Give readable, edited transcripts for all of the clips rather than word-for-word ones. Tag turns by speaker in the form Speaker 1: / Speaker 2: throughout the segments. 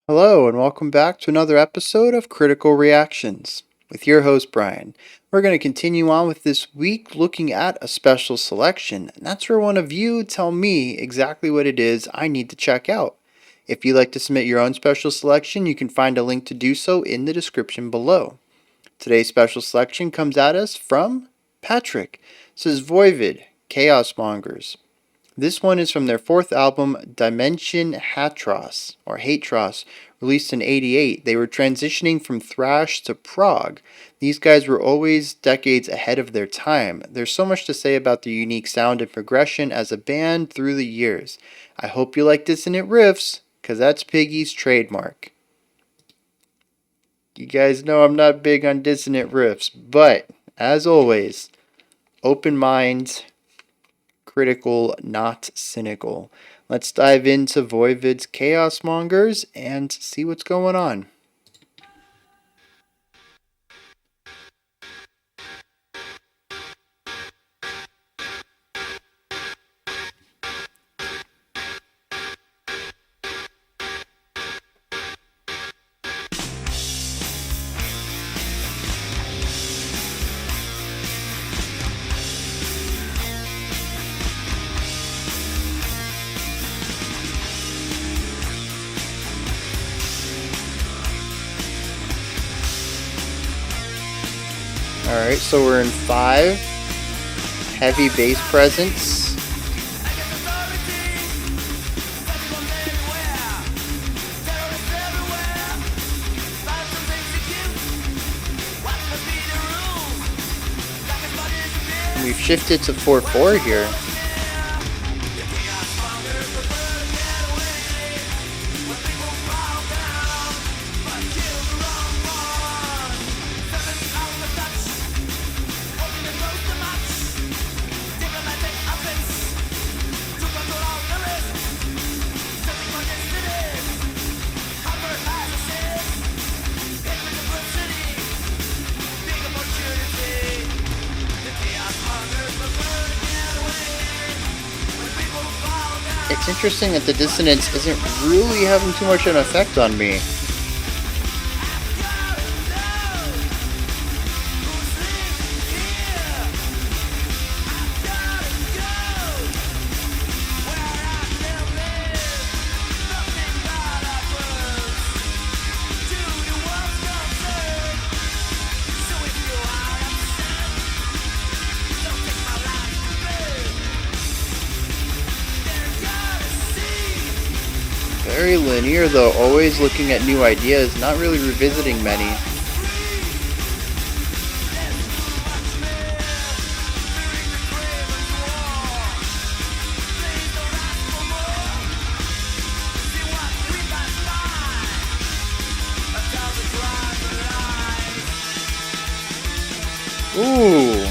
Speaker 1: Hello, and welcome back to another episode of Critical Reactions with your host, Bryan. We're going to continue on with this week looking at a special selection, and that's where one of you tell me exactly what it is I need to check out. If you'd like to submit your own special selection, you can find a link to do so in the description below. Today's special selection comes at us from Patrick. It says Voivod, Chaosmongers. This one is from their fourth album, Dimension Hatros, or Hatros, released in '88. They were transitioning from thrash to prog. These guys were always decades ahead of their time. There's so much to say about their unique sound and progression as a band through the years. I hope you like Dissonant Riffs, because that's Piggy's trademark. You guys know I'm not big on dissonant riffs, but as always, open minds, critical, not cynical. Let's dive into Voivod's Chaosmongers and see what's going on. Alright, so we're in 5. Heavy bass presence. And we've shifted to 4/4 here. It's interesting that the dissonance isn't really having too much of an effect on me. Very linear though, always looking at new ideas, not really revisiting many. Ooh.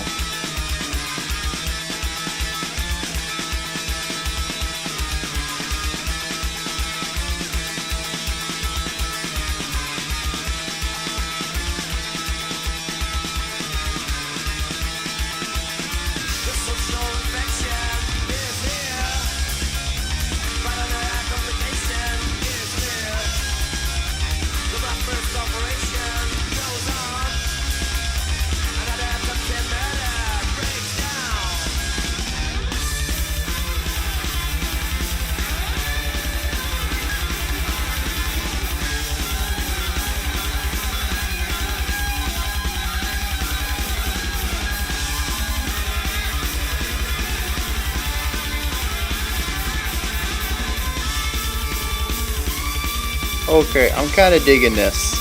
Speaker 1: Okay, I'm kind of digging this.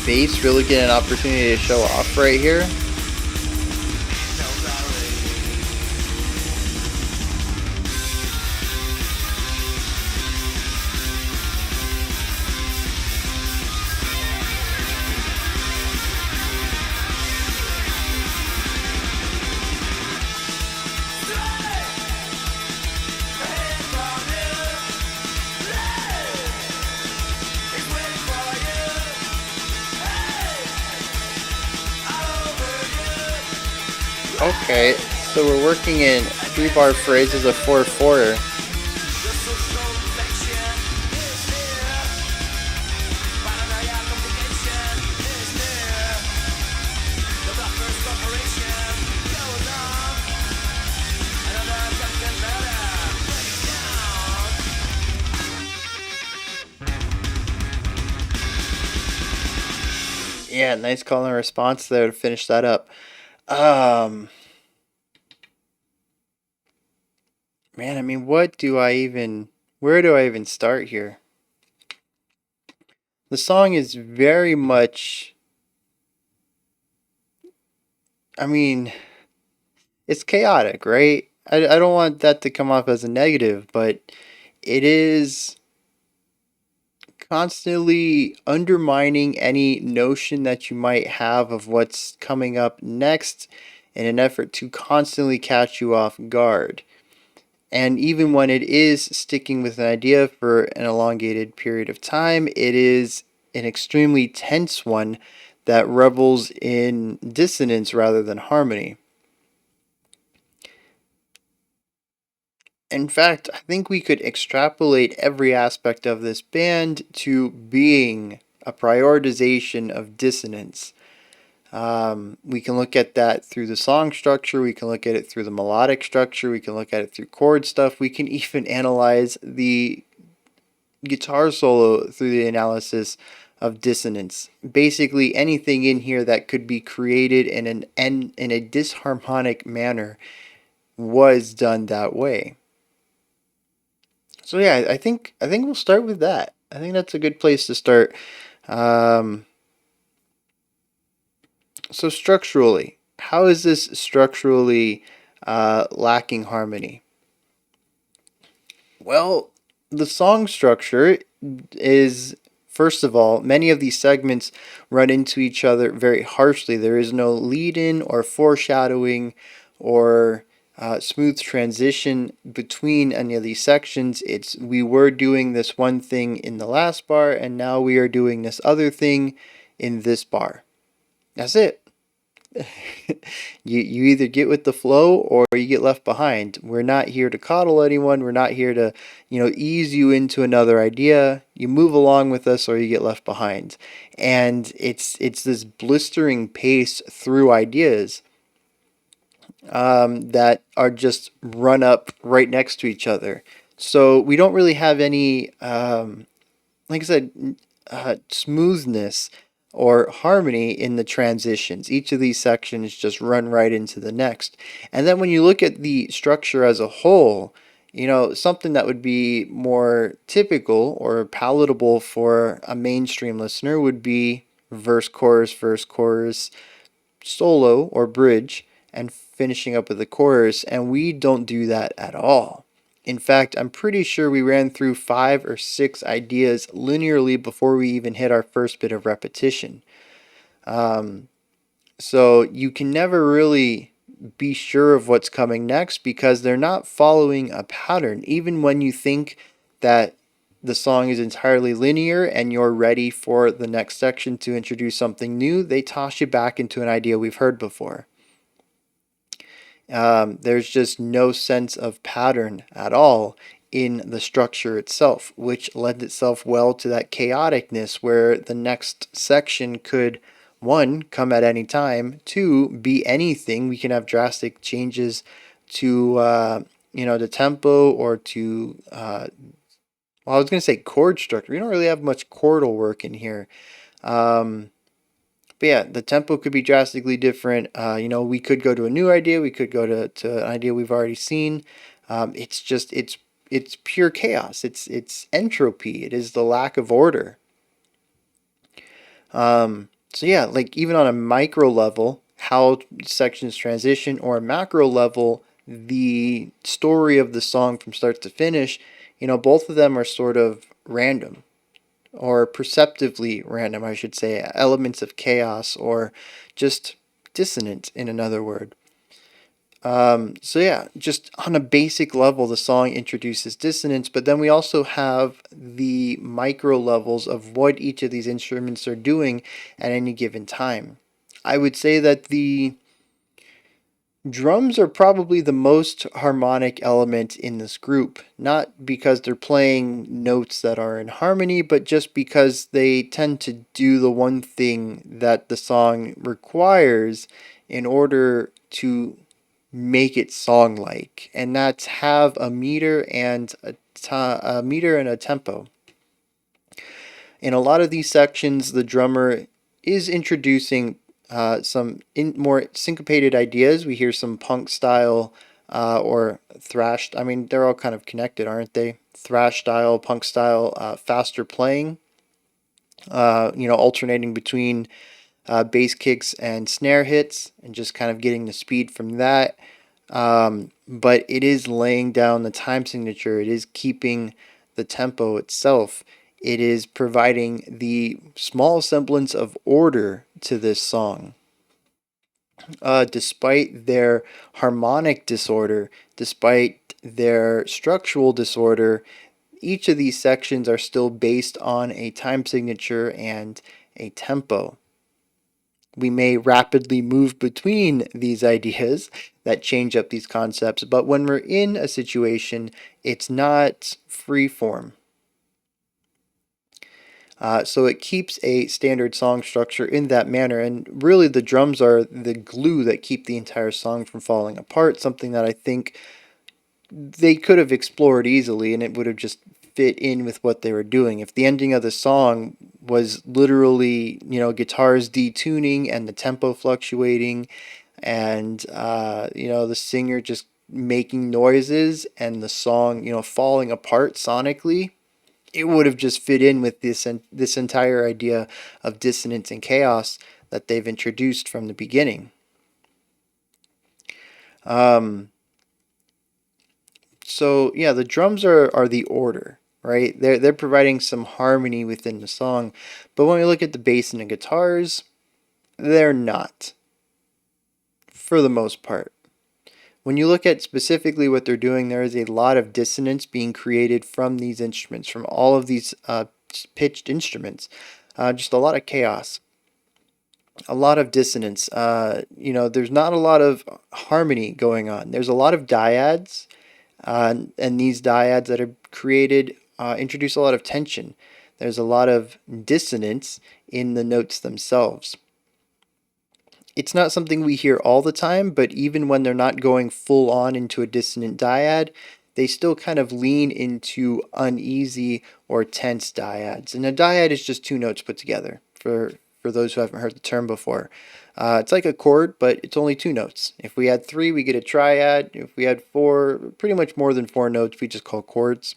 Speaker 1: Bass really getting an opportunity to show off right here. Okay, so we're working in 3 bar phrases of 4/4. Yeah, nice call and response there to finish that up. Um, Man, I mean, where do I even start here? The song is very much, I mean, it's chaotic, right? I don't want that to come off as a negative, but it is constantly undermining any notion that you might have of what's coming up next in an effort to constantly catch you off guard. And even when it is sticking with an idea for an elongated period of time, it is an extremely tense one that revels in dissonance rather than harmony. In fact, I think we could extrapolate every aspect of this band to being a prioritization of dissonance. We can look at that through the song structure, we can look at it through the melodic structure, we can look at it through chord stuff, we can even analyze the guitar solo through the analysis of dissonance. Basically, anything in here that could be created in a disharmonic manner was done that way. So yeah, I think we'll start with that. I think that's a good place to start. Um, so structurally, how is this structurally lacking harmony? Well, the song structure is, first of all, many of these segments run into each other very harshly. There is no lead in or foreshadowing or smooth transition between any of these sections. It's we were doing this one thing in the last bar, and now we are doing this other thing in this bar. That's it. You either get with the flow or you get left behind. We're not here to coddle anyone. We're not here to, ease you into another idea. You move along with us or you get left behind. And it's this blistering pace through ideas that are just run up right next to each other. So we don't really have any, like I said, smoothness or harmony in the transitions. Each of these sections just run right into the next. And then when you look at the structure as a whole, something that would be more typical or palatable for a mainstream listener would be verse, chorus, solo or bridge, and finishing up with the chorus. And we don't do that at all. In fact, I'm pretty sure we ran through 5 or 6 ideas linearly before we even hit our first bit of repetition. So you can never really be sure of what's coming next because they're not following a pattern. Even when you think that the song is entirely linear and you're ready for the next section to introduce something new, they toss you back into an idea we've heard before. There's just no sense of pattern at all in the structure itself, which lends itself well to that chaoticness where the next section could, one, come at any time, two, be anything. We can have drastic changes to, the tempo or to, I was going to say chord structure. We don't really have much chordal work in here. But yeah, the tempo could be drastically different. We could go to a new idea. We could go to an idea we've already seen. It's pure chaos. It's entropy. It is the lack of order. So yeah, like even on a micro level, how sections transition, or a macro level, the story of the song from start to finish, both of them are sort of random or perceptively random, I should say, elements of chaos or just dissonant in another word. So yeah, just on a basic level, the song introduces dissonance, but then we also have the micro levels of what each of these instruments are doing at any given time. I would say that Drums are probably the most harmonic element in this group, not because they're playing notes that are in harmony, but just because they tend to do the one thing that the song requires in order to make it song-like, and that's have a meter and a meter and a tempo. In a lot of these sections, the drummer is introducing some more syncopated ideas. We hear some punk style or thrash. I mean, they're all kind of connected, aren't they? Thrash style, punk style, faster playing. Alternating between bass kicks and snare hits, and just kind of getting the speed from that. But it is laying down the time signature. It is keeping the tempo itself. It is providing the small semblance of order to this song. Despite their harmonic disorder, despite their structural disorder, each of these sections are still based on a time signature and a tempo. We may rapidly move between these ideas that change up these concepts, but when we're in a situation, it's not free form. So it keeps a standard song structure in that manner, and really the drums are the glue that keep the entire song from falling apart, something that I think they could have explored easily and it would have just fit in with what they were doing. If the ending of the song was literally, guitars detuning and the tempo fluctuating and, the singer just making noises and the song, falling apart sonically, it would have just fit in with this entire idea of dissonance and chaos that they've introduced from the beginning. So yeah, the drums are the order, right? They're providing some harmony within the song, but when we look at the bass and the guitars, they're not, for the most part. When you look at specifically what they're doing, there is a lot of dissonance being created from these instruments, from all of these pitched instruments. Just a lot of chaos, a lot of dissonance. There's not a lot of harmony going on. There's a lot of dyads, and these dyads that are created introduce a lot of tension. There's a lot of dissonance in the notes themselves. It's not something we hear all the time, but even when they're not going full on into a dissonant dyad, they still kind of lean into uneasy or tense dyads. And a dyad is just two notes put together, for those who haven't heard the term before. It's like a chord, but it's only two notes. If we had three, we get a triad. If we had four, pretty much more than four notes, we just call chords.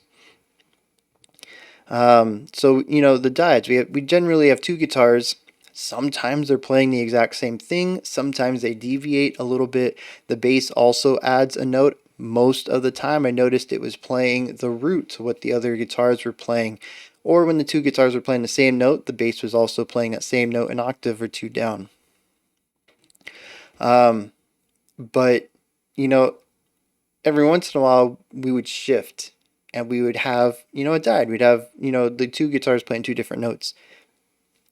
Speaker 1: The dyads, we generally have two guitars. Sometimes they're playing the exact same thing. Sometimes they deviate a little bit. The bass also adds a note. Most of the time I noticed it was playing the root to what the other guitars were playing. Or when the two guitars were playing the same note, the bass was also playing that same note an octave or two down. But, every once in a while we would shift and we would have, a dyad. We'd have, the two guitars playing two different notes,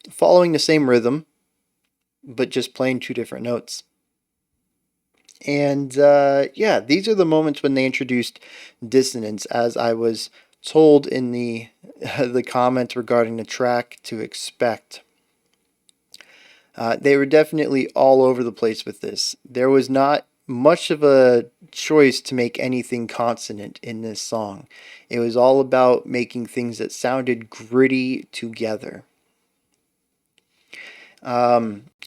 Speaker 1: following the same rhythm, but just playing two different notes. And these are the moments when they introduced dissonance, as I was told in the the comment regarding the track to expect. They were definitely all over the place with this. There was not much of a choice to make anything consonant in this song. It was all about making things that sounded gritty together.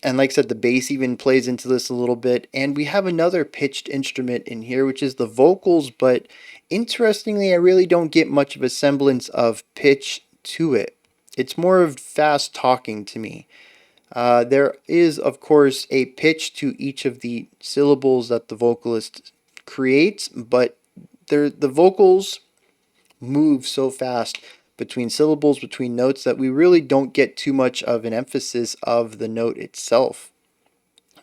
Speaker 1: And like I said, the bass even plays into this a little bit. And we have another pitched instrument in here, which is the vocals. But interestingly, I really don't get much of a semblance of pitch to it. It's more of fast talking to me. There is, of course, a pitch to each of the syllables that the vocalist creates, but the vocals move so fast between syllables, between notes, that we really don't get too much of an emphasis of the note itself.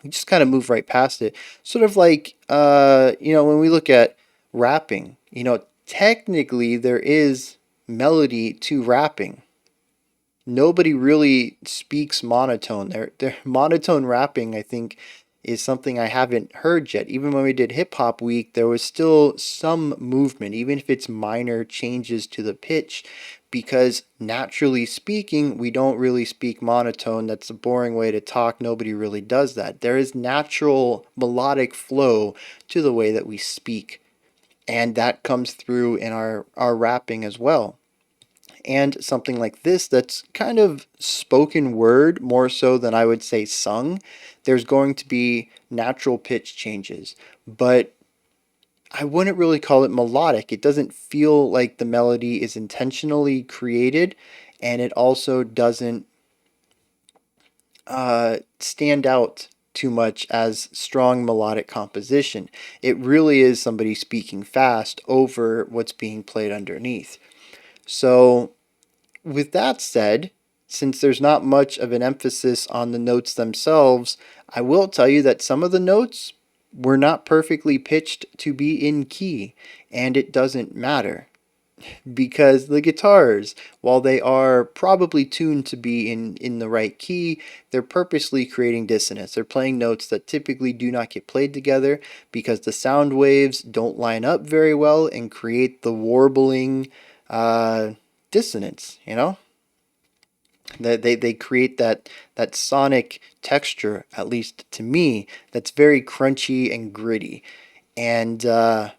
Speaker 1: We just kind of move right past it. Sort of like, when we look at rapping, technically there is melody to rapping. Nobody really speaks monotone. Their monotone rapping, I think, is something I haven't heard yet. Even when we did Hip Hop Week, there was still some movement, even if it's minor changes to the pitch, because naturally speaking, we don't really speak monotone. That's a boring way to talk. Nobody really does that. There is natural melodic flow to the way that we speak, and that comes through in our rapping as well. And something like this that's kind of spoken word more so than I would say sung, there's going to be natural pitch changes, but I wouldn't really call it melodic. It doesn't feel like the melody is intentionally created, and it also doesn't stand out too much as strong melodic composition. It really is somebody speaking fast over what's being played underneath. So with that said, since there's not much of an emphasis on the notes themselves, I will tell you that some of the notes were not perfectly pitched to be in key, and it doesn't matter because the guitars, while they are probably tuned to be in the right key, they're purposely creating dissonance. They're playing notes that typically do not get played together because the sound waves don't line up very well and create the warbling dissonance, you know? They create that sonic texture, at least to me, that's very crunchy and gritty. And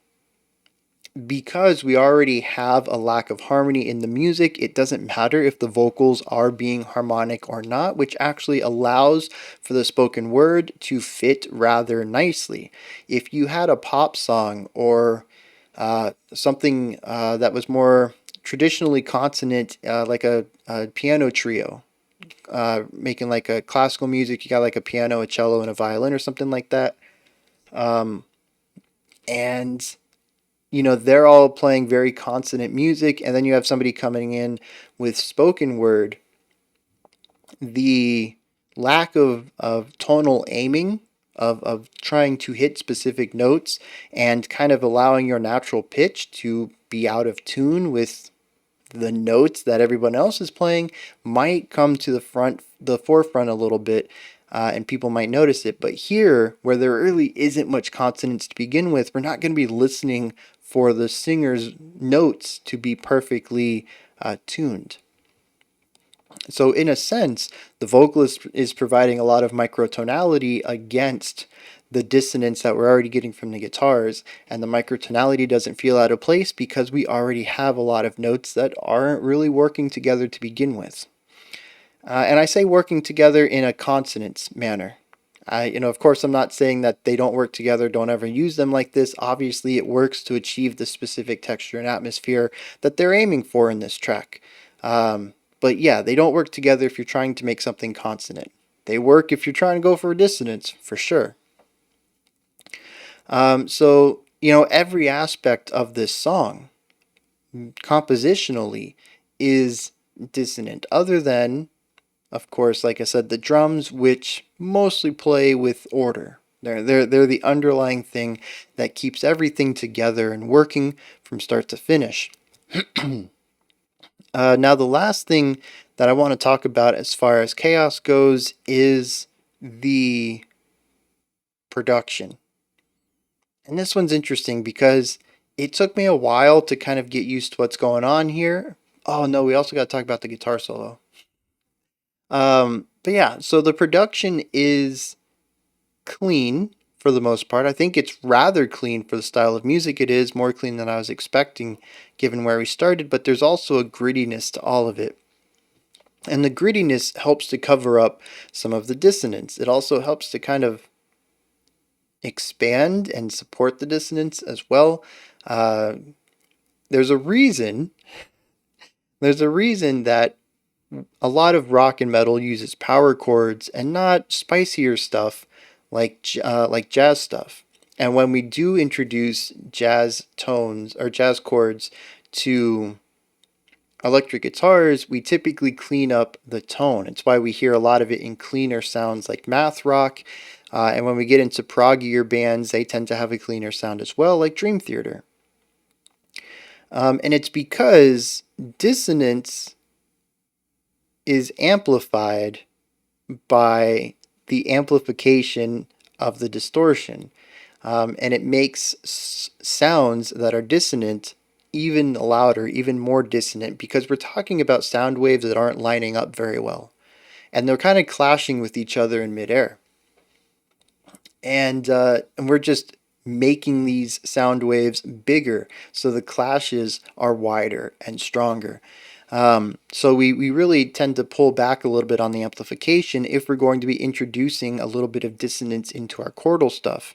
Speaker 1: because we already have a lack of harmony in the music, it doesn't matter if the vocals are being harmonic or not, which actually allows for the spoken word to fit rather nicely. If you had a pop song or something that was more traditionally consonant, like a piano trio, making like a classical music, you got like a piano, a cello, and a violin or something like that. And they're all playing very consonant music, and then you have somebody coming in with spoken word. The lack of tonal aiming, of trying to hit specific notes, and kind of allowing your natural pitch to be out of tune with the notes that everyone else is playing might come to the forefront a little bit, and people might notice it. But here, where there really isn't much consonance to begin with, we're not going to be listening for the singer's notes to be perfectly tuned. So in a sense, the vocalist is providing a lot of microtonality against the dissonance that we're already getting from the guitars, and the microtonality doesn't feel out of place because we already have a lot of notes that aren't really working together to begin with. And I say working together in a consonance manner. Of course, I'm not saying that they don't work together, don't ever use them like this. Obviously, it works to achieve the specific texture and atmosphere that they're aiming for in this track. But yeah, they don't work together if you're trying to make something consonant. They work if you're trying to go for a dissonance, for sure. So, every aspect of this song, compositionally, is dissonant, other than, of course, like I said, the drums, which mostly play with order. They're the underlying thing that keeps everything together and working from start to finish. Now, the last thing that I want to talk about as far as chaos goes is the production. And this one's interesting because it took me a while to kind of get used to what's going on here. Oh no, we also got to talk about the guitar solo. But yeah, so the production is clean for the most part. I think it's rather clean for the style of music it is, more clean than I was expecting given where we started, but there's also a grittiness to all of it. And the grittiness helps to cover up some of the dissonance. It also helps to kind of expand and support the dissonance as well. There's a reason. There's a reason that a lot of rock and metal uses power chords and not spicier stuff like jazz stuff. And when we do introduce jazz tones or jazz chords to electric guitars, we typically clean up the tone. It's why we hear a lot of it in cleaner sounds like math rock. And when we get into proggier bands, they tend to have a cleaner sound as well, like Dream Theater. And it's because dissonance is amplified by the amplification of the distortion. And it makes sounds that are dissonant even louder, even more dissonant, because we're talking about sound waves that aren't lining up very well. And they're kind of clashing with each other in midair. And we're just making these sound waves bigger, so the clashes are wider and stronger. So we really tend to pull back a little bit on the amplification if we're going to be introducing a little bit of dissonance into our chordal stuff.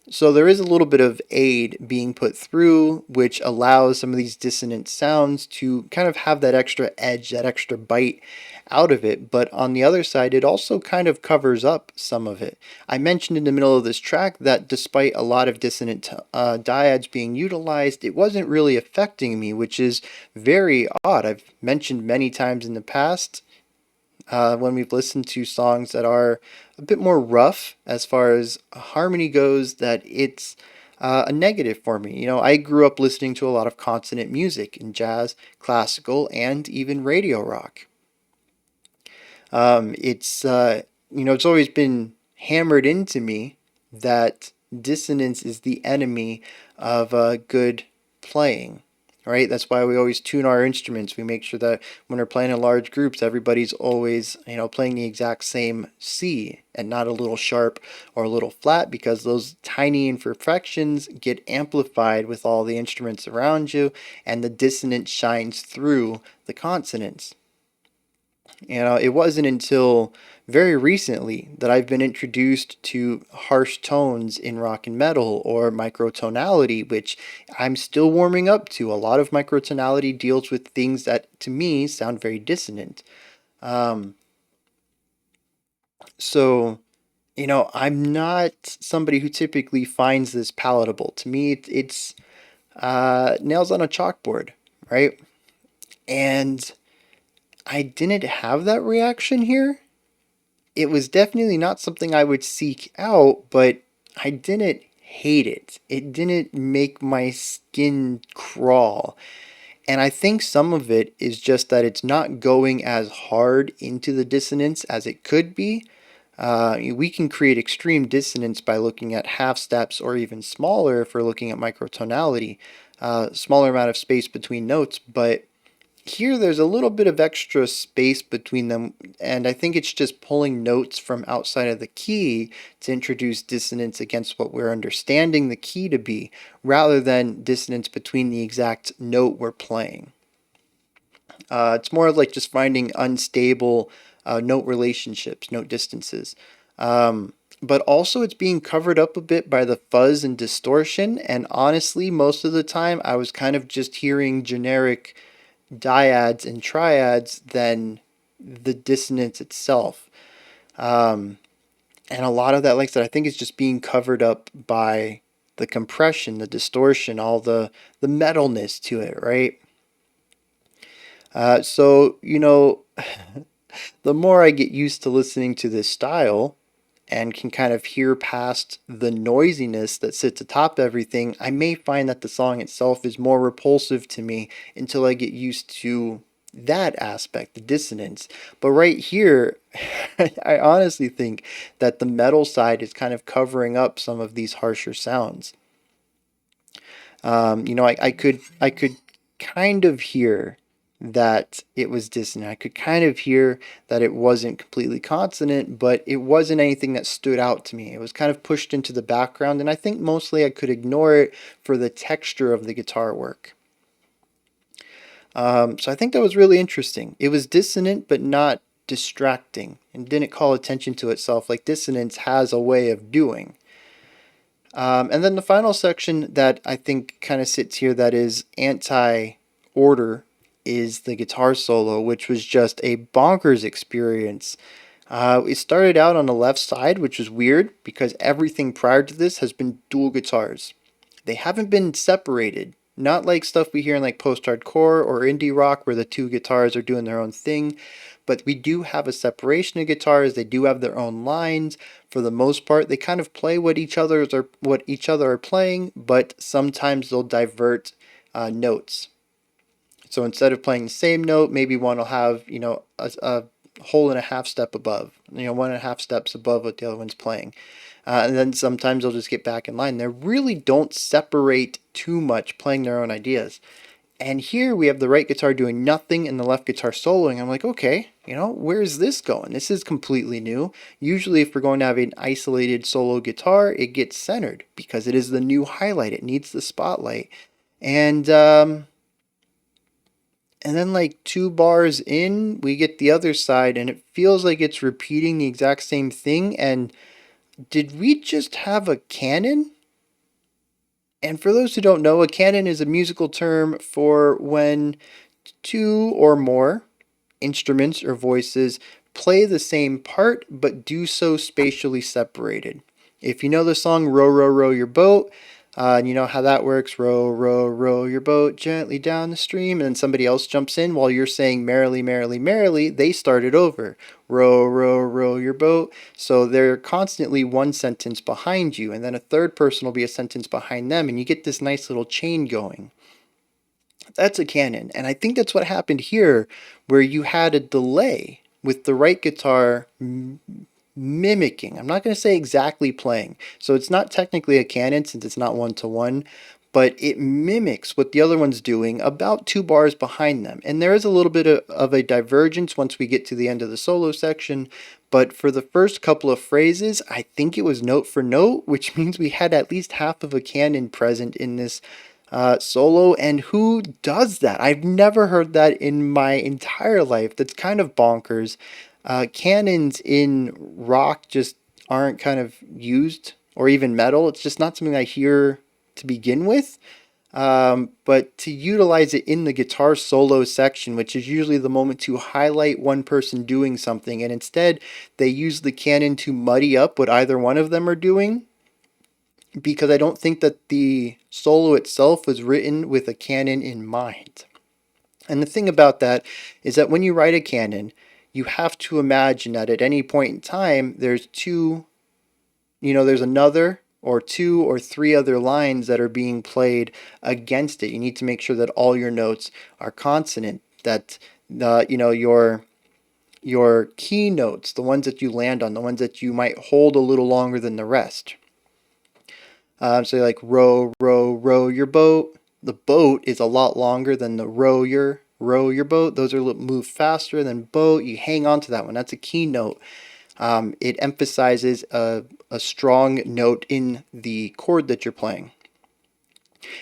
Speaker 1: So there is a little bit of aid being put through, which allows some of these dissonant sounds to kind of have that extra edge, that extra bite out of it. But on the other side, it also kind of covers up some of it. I mentioned in the middle of this track that despite a lot of dissonant dyads being utilized, it wasn't really affecting me, which is very odd. I've mentioned many times in the past when we've listened to songs that are a bit more rough as far as harmony goes, that it's a negative for me. You know, I grew up listening to a lot of consonant music in jazz, classical, and even radio rock. It's always been hammered into me that dissonance is the enemy of good playing. Right? That's why we always tune our instruments. We make sure that when we're playing in large groups, everybody's always, playing the exact same C and not a little sharp or a little flat, because those tiny imperfections get amplified with all the instruments around you, and the dissonance shines through the consonants. It wasn't until very recently that I've been introduced to harsh tones in rock and metal, or microtonality, which I'm still warming up to. A lot of microtonality deals with things that to me sound very dissonant. Um, so, I'm not somebody who typically finds this palatable. To me, it's nails on a chalkboard, right? And I didn't have that reaction here. It was definitely not something I would seek out, but I didn't hate it. It didn't make my skin crawl. And I think some of it is just that it's not going as hard into the dissonance as it could be. We can create extreme dissonance by looking at half steps, or even smaller if we're looking at microtonality, smaller amount of space between notes, but here there's a little bit of extra space between them, and I think it's just pulling notes from outside of the key to introduce dissonance against what we're understanding the key to be, rather than dissonance between the exact note we're playing. It's more like just finding unstable note relationships, note distances. But also, it's being covered up a bit by the fuzz and distortion, and honestly, most of the time I was kind of just hearing generic dyads and triads than the dissonance itself. Um, and a lot of that, like I said, I think is just being covered up by the compression, the distortion, all the metalness to it, right? So, the more I get used to listening to this style and can kind of hear past the noisiness that sits atop everything, I may find that the song itself is more repulsive to me until I get used to that aspect, the dissonance. But right here, I honestly think that the metal side is kind of covering up some of these harsher sounds. I could kind of hear that it was dissonant. I could kind of hear that it wasn't completely consonant, but it wasn't anything that stood out to me. It was kind of pushed into the background, and I think mostly I could ignore it for the texture of the guitar work. So I think that was really interesting. It was dissonant, but not distracting, and didn't call attention to itself like dissonance has a way of doing. And then the final section that I think kind of sits here that is anti-order is the guitar solo, which was just a bonkers experience. It started out on the left side, which was weird because everything prior to this has been dual guitars. They haven't been separated. Not like stuff we hear in like post-hardcore or indie rock where the two guitars are doing their own thing, but we do have a separation of guitars. They do have their own lines. For the most part, they kind of play what each other are playing, but sometimes they'll divert notes. So instead of playing the same note, maybe one will have whole and a half step above, 1.5 steps above what the other one's playing. And then sometimes they'll just get back in line. They really don't separate too much playing their own ideas. And here we have the right guitar doing nothing and the left guitar soloing. I'm like, okay, where's this going? This is completely new. Usually if we're going to have an isolated solo guitar, it gets centered because it is the new highlight. It needs the spotlight. And then like 2 bars in, we get the other side and it feels like it's repeating the exact same thing. And did we just have a canon? And for those who don't know, a canon is a musical term for when two or more instruments or voices play the same part but do so spatially separated. If you know the song Row, Row, Row Your Boat, and you know how that works, row, row, row your boat gently down the stream, and then somebody else jumps in while you're saying merrily, merrily, merrily, they start it over. Row, row, row your boat. So they're constantly one sentence behind you, and then a third person will be a sentence behind them, and you get this nice little chain going. That's a canon, and I think that's what happened here, where you had a delay with the right guitar mimicking. I'm not going to say exactly playing. So it's not technically a canon since it's not one-to-one, but it mimics what the other one's doing about 2 bars behind them. And there is a little bit of a divergence once we get to the end of the solo section, but for the first couple of phrases, I think it was note for note, which means we had at least half of a canon present in this solo. And who does that? I've never heard that in my entire life. That's kind of bonkers. Canons in rock just aren't kind of used, or even metal. It's just not something I hear to begin with. But to utilize it in the guitar solo section, which is usually the moment to highlight one person doing something, and instead they use the canon to muddy up what either one of them are doing, because I don't think that the solo itself was written with a canon in mind. And the thing about that is that when you write a canon, you have to imagine that at any point in time, there's another or 2 or 3 other lines that are being played against it. You need to make sure that all your notes are consonant, that your key notes, the ones that you land on, the ones that you might hold a little longer than the rest. So like row, row, row your boat. The boat is a lot longer than the row your boat. Those are moved faster than boat. You hang on to that one. That's a key note. It emphasizes a strong note in the chord that you're playing.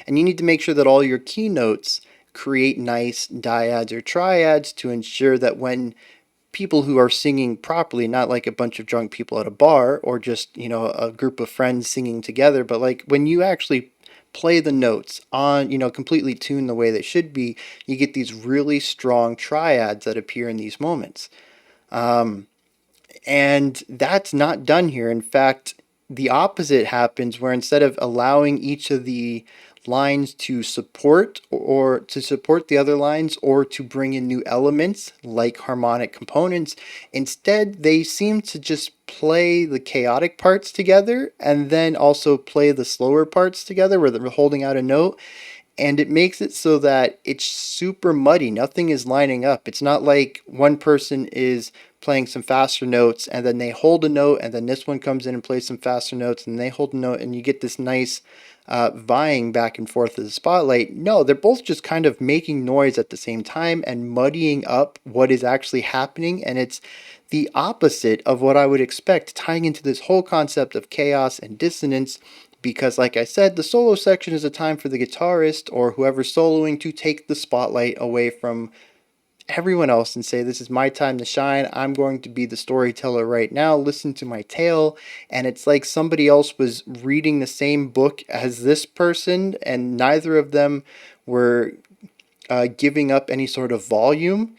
Speaker 1: And you need to make sure that all your key notes create nice dyads or triads to ensure that when people who are singing properly, not like a bunch of drunk people at a bar or just, a group of friends singing together, but like when you actually play the notes on, completely tuned the way they should be, you get these really strong triads that appear in these moments. And that's not done here. In fact, the opposite happens, where instead of allowing each of the lines to support the other lines or to bring in new elements like harmonic components, instead they seem to just play the chaotic parts together and then also play the slower parts together where they're holding out a note. And it makes it so that it's super muddy. Nothing is lining up. It's not like one person is playing some faster notes and then they hold a note, and then this one comes in and plays some faster notes and they hold a note, and you get this nice vying back and forth of the spotlight. No, they're both just kind of making noise at the same time and muddying up what is actually happening. And it's the opposite of what I would expect, tying into this whole concept of chaos and dissonance. Because like I said, the solo section is a time for the guitarist or whoever's soloing to take the spotlight away from everyone else and say, this is my time to shine. I'm going to be the storyteller right now. Listen to my tale. And it's like somebody else was reading the same book as this person, and neither of them were giving up any sort of volume.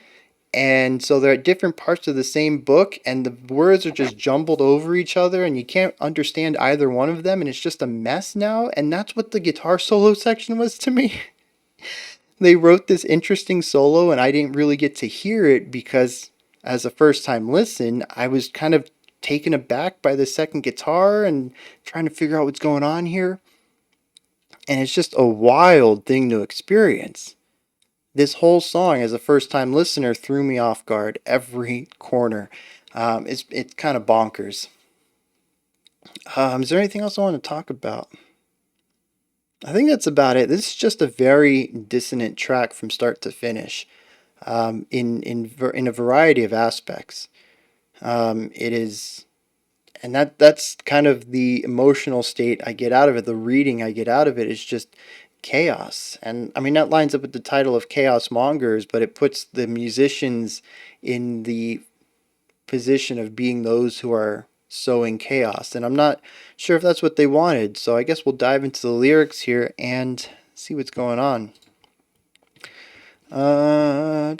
Speaker 1: And so they're at different parts of the same book, and the words are just jumbled over each other, and you can't understand either one of them, and it's just a mess now. And that's what the guitar solo section was to me. They wrote this interesting solo, and I didn't really get to hear it because, as a first time listen, I was kind of taken aback by the second guitar and trying to figure out what's going on here. And it's just a wild thing to experience. This whole song, as a first time listener, threw me off guard every corner. It's kind of bonkers. Is there anything else I want to talk about? I think that's about it. This is just a very dissonant track from start to finish, in a variety of aspects. It is, and that's kind of the emotional state I get out of it. The reading I get out of it is just chaos, and I mean that lines up with the title of Chaosmongers, but it puts the musicians in the position of being those who are sowing chaos. And I'm not sure if that's what they wanted. So I guess we'll dive into the lyrics here and see what's going on. All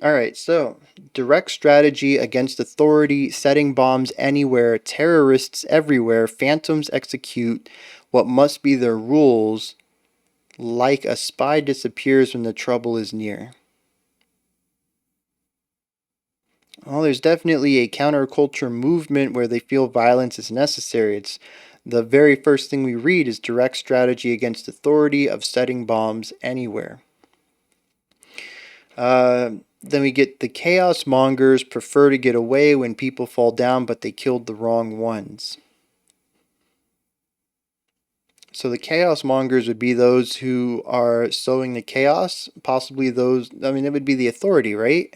Speaker 1: right, so direct strategy against authority, setting bombs anywhere, terrorists everywhere, phantoms execute what must be their rules, like a spy disappears when the trouble is near. Well, there's definitely a counterculture movement where they feel violence is necessary. It's the very first thing we read is direct strategy against authority of setting bombs anywhere. Then we get the Chaosmongers prefer to get away when people fall down, but they killed the wrong ones. So the Chaosmongers would be those who are sowing the chaos, possibly those, I mean, it would be the authority, right?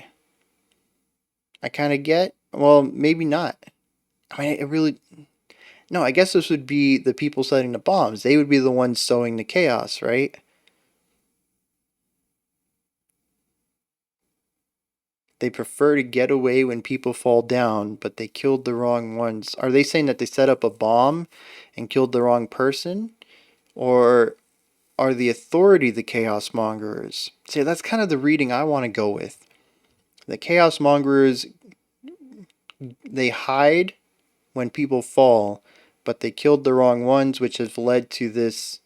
Speaker 1: I kind of get. Well, maybe not. I mean, it really. No, I guess this would be the people setting the bombs. They would be the ones sowing the chaos, right? They prefer to get away when people fall down, but they killed the wrong ones. Are they saying that they set up a bomb and killed the wrong person? Or are the authority the chaos mongers? See, that's kind of the reading I want to go with. The chaos mongers, they hide when people fall, but they killed the wrong ones, which has led to this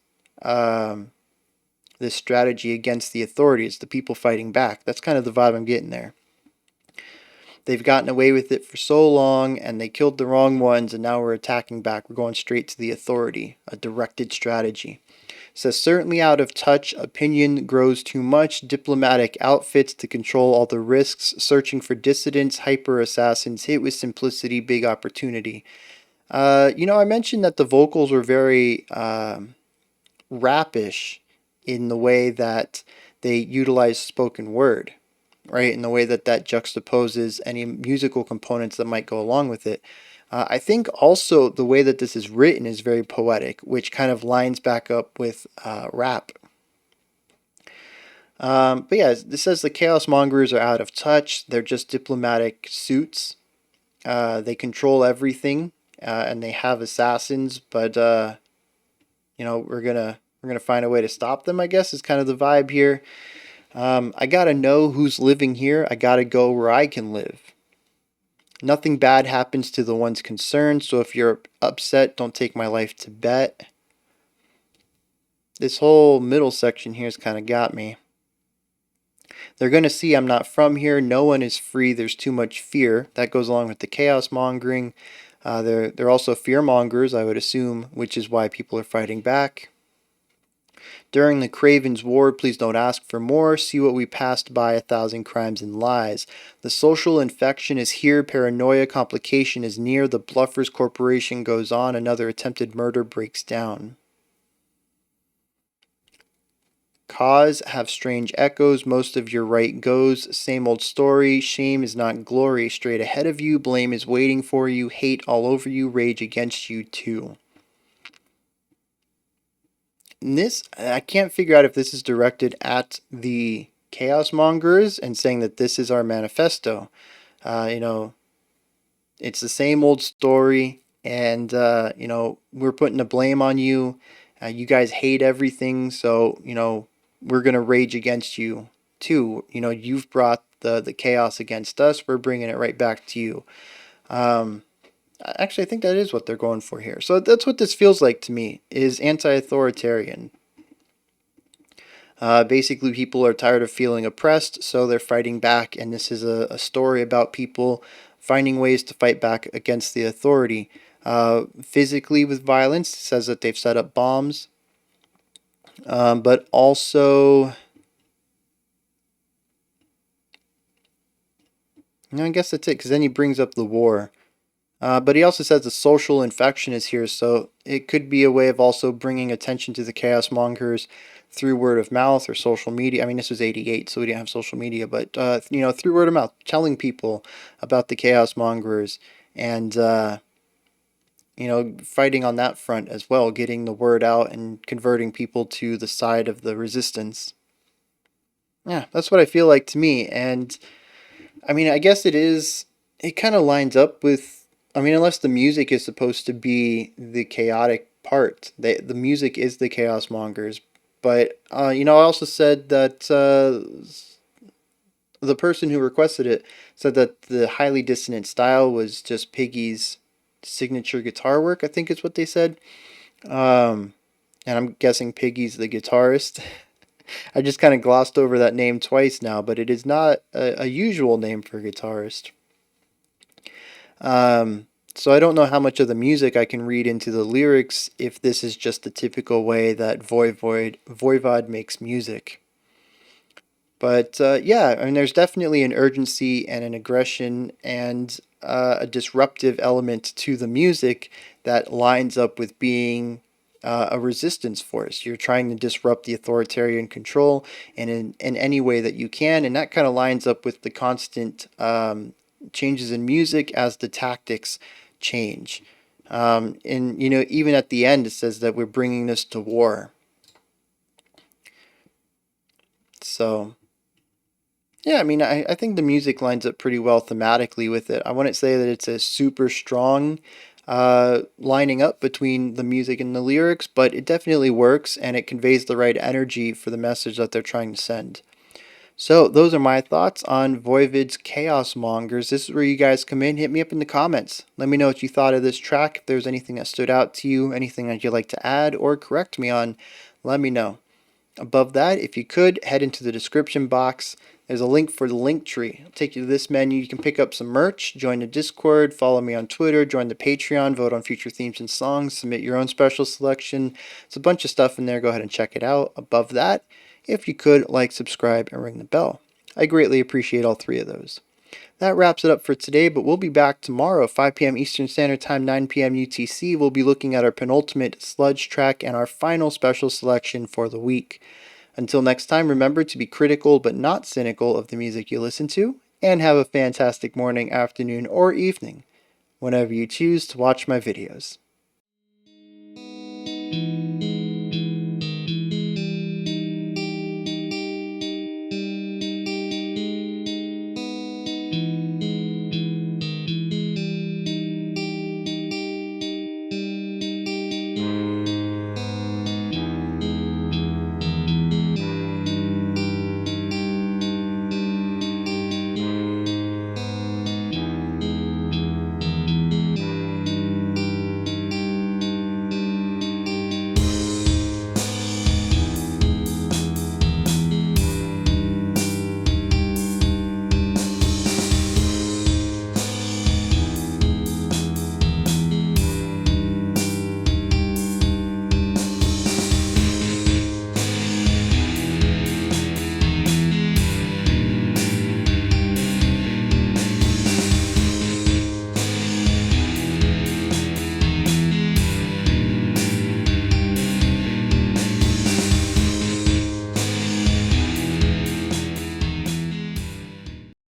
Speaker 1: strategy against the authorities, the people fighting back. That's kind of the vibe I'm getting there. They've gotten away with it for so long, and they killed the wrong ones, and now we're attacking back. We're going straight to the authority, a directed strategy. It says, certainly out of touch, opinion grows too much, diplomatic outfits to control all the risks, searching for dissidents, hyper assassins, hit with simplicity, big opportunity. I mentioned that the vocals were very rapish in the way that they utilize spoken word, right? In the way that juxtaposes any musical components that might go along with it. I think also the way that this is written is very poetic, which kind of lines back up with rap. But yeah, this says the Chaos Mongers are out of touch. They're just diplomatic suits. They control everything, and they have assassins. But we're gonna find a way to stop them. I guess is kind of the vibe here. I gotta know who's living here. I gotta go where I can live. Nothing bad happens to the ones concerned, so if you're upset, don't take my life to bet. This whole middle section here's kind of got me. They're going to see I'm not from here. No one is free. There's too much fear. That goes along with the chaos mongering. They're also fear mongers, I would assume, which is why people are fighting back. During the Craven's War, please don't ask for more. See what we passed by, 1,000 crimes and lies. The social infection is here. Paranoia complication is near. The Bluffers Corporation goes on. Another attempted murder breaks down. Cause have strange echoes. Most of your right goes. Same old story. Shame is not glory. Straight ahead of you. Blame is waiting for you. Hate all over you. Rage against you too. This, I can't figure out if this is directed at the Chaosmongers and saying that this is our manifesto. It's the same old story, and we're putting the blame on you. You guys hate everything, so we're gonna rage against you too. You've brought the chaos against us. We're bringing it right back to you. Actually, I think that is what they're going for here. So that's what this feels like to me, is anti-authoritarian. Basically, people are tired of feeling oppressed, so they're fighting back, and this is a story about people finding ways to fight back against the authority. Physically with violence, it says that they've set up bombs, but also No, I guess that's it, because then he brings up the war. But he also says the social infection is here, so it could be a way of also bringing attention to the Chaosmongers through word of mouth or social media. I mean, this was '88, so we didn't have social media, but through word of mouth, telling people about the Chaosmongers and fighting on that front as well, getting the word out and converting people to the side of the resistance. Yeah, that's what I feel like to me, and I mean, I guess it is. It kind of lines up with. I mean, unless the music is supposed to be the chaotic part, the music is the chaos mongers. But I also said that the person who requested it said that the highly dissonant style was just Piggy's signature guitar work. I think is what they said. Um, and I'm guessing Piggy's the guitarist. I just kind of glossed over that name twice now, but it is not a usual name for a guitarist. So I don't know how much of the music I can read into the lyrics if this is just the typical way that Voivod makes music. But yeah, I mean, there's definitely an urgency and an aggression and a disruptive element to the music that lines up with being a resistance force. You're trying to disrupt the authoritarian control in any way that you can, and that kind of lines up with the constant changes in music as the tactics change. And even at the end, it says that we're bringing this to war. So yeah, I mean, I think the music lines up pretty well thematically with it. I wouldn't say that it's a super strong lining up between the music and the lyrics, but it definitely works and it conveys the right energy for the message that they're trying to send. So those are my thoughts on Voivod's Chaosmongers. This is where you guys come in. Hit me up in the comments. Let me know what you thought of this track. If there's anything that stood out to you, anything that you'd like to add or correct me on, let me know. Above that, if you could, head into the description box. There's a link for the link tree. It'll take you to this menu. You can pick up some merch, join the Discord, follow me on Twitter, join the Patreon, vote on future themes and songs, submit your own special selection. It's a bunch of stuff in there. Go ahead and check it out. Above that, if you could, like, subscribe, and ring the bell. I greatly appreciate all three of those. That wraps it up for today, but we'll be back tomorrow, 5 p.m. Eastern Standard Time, 9 p.m. UTC. We'll be looking at our penultimate sludge track and our final special selection for the week. Until next time, remember to be critical but not cynical of the music you listen to, and have a fantastic morning, afternoon, or evening, whenever you choose to watch my videos.